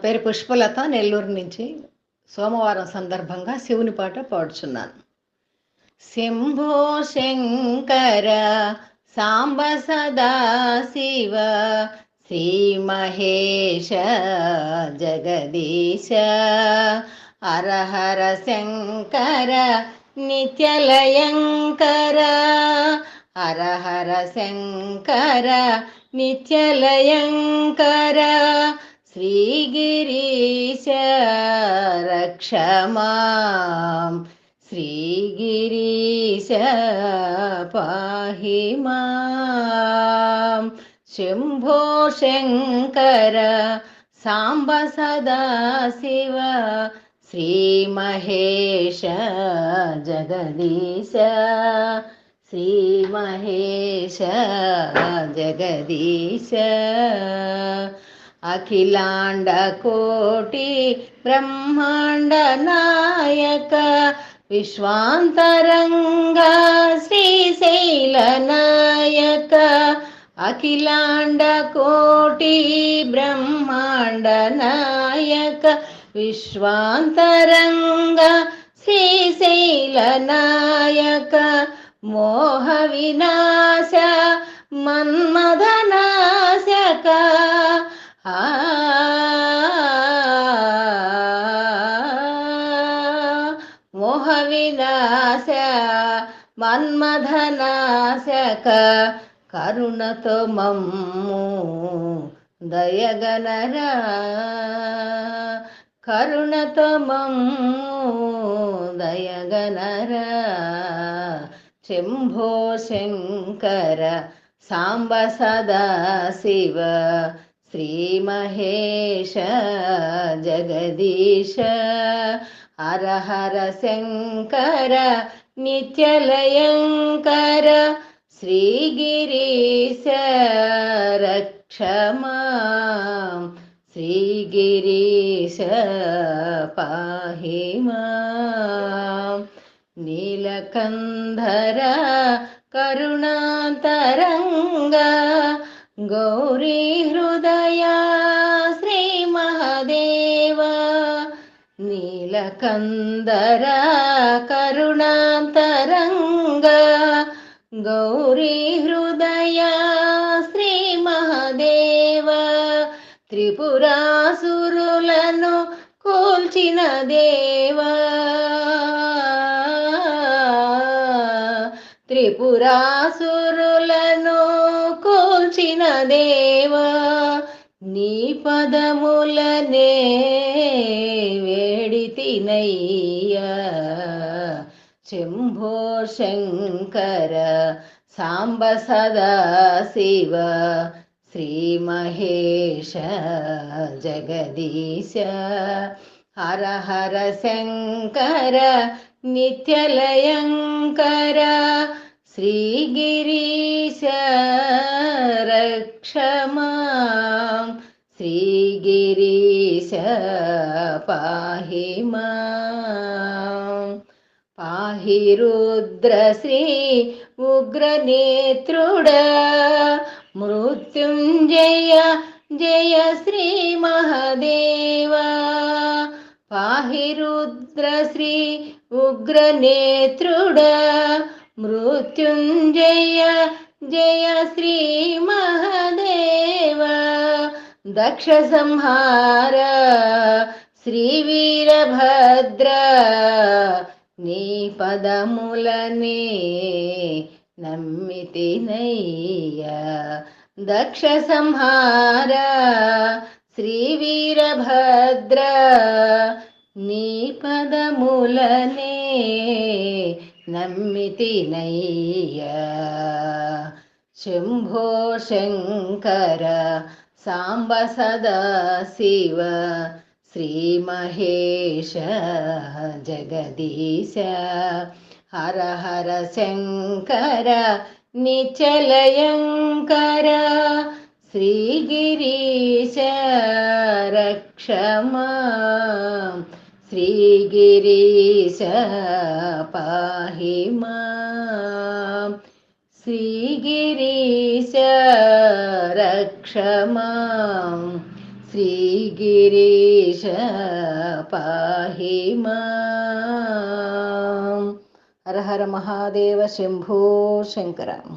పేరు పుష్పలత, నెల్లూరు నుంచి. సోమవారం సందర్భంగా శివుని పాట పాడుచున్నాను. శంభో శంకర సాంబ సదా శివ శ్రీ మహేశ జగదీశ హర హర శంకర నిత్యలయంకర హర హర శంకర నిత్యలయంకర శ్రీగిరీశ రక్షమాం శ్రీగిరీశ పాహి మాం. శంభో శంకర సాంబ సదా శివ శ్రీ మహేశ జగదీశ శ్రీ మహేశ జగదీశ అఖిలాండ కోటి బ్రహ్మాండ నాయక విశ్వాంతరంగ శ్రీశైల నాయక అఖిలాండ కోటి బ్రహ్మాండ నాయక విశ్వాంతరంగ శ్రీశైల నాయక మోహ వినాశ మన్మథ నాశక మోహ వినాశ మన్మథ నాశక కరుణతో మమ్ము దయగనరా కరుణతో మమ్ము దయగనరా. శంభో శంకర సాంబ సదా శివ శ్రీ మహేశ జగదీశ హర హర శంకర నిత్యలయంకర శ్రీగిరీశ రక్షమాం శ్రీగిరీశ పాహి మాం. నీలకంధర కరుణాంతరంగ గౌరీ హృదయ శ్రీ మహాదేవ నీలకందర కరుణాంతరంగ గౌరీ హృదయ శ్రీ మహాదేవ త్రిపురాసురులను కూల్చిన దేవా త్రిపురాసురులను కూల్చిన దేవా నీ పదములనే వేడితినయ్యా. శంభో శంకర సాంబ సదా శివ శ్రీ మహేశ జగదీశ హర హర శంకర నిత్యలయంకర శ్రీగిరీశ రక్షమాం శ్రీగిరీశ పాహి మాం. పాహి రుద్ర శ్రీ ఉగ్రనేత్రుడ మృత్యుంజయ జయ శ్రీ మహాదేవ పాహి రుద్ర శ్రీ ఉగ్రనేత్రుడ మృత్యుంజయ జయ శ్రీ మహాదేవ దక్ష సంహార శ్రీ వీరభద్ర నీ పదములనే నమ్మితినయ్యా. దక్ష సంహార శ్రీ వీరభద్ర నీ పదములనే నమ్మితినయ్యా. శంభో శంకర సాంబ సదా శివ శ్రీ మహేశ జగదీశ హర హర శంకర నిత్యలయంకర శ్రీగిరీశ రక్షమాం శ్రీగిరీశ పాహి మాం. శ్రీగిరీశ రక్షమాం श्रीगिरीश पाहि मां. हर हर महादेव शंभो शंकर.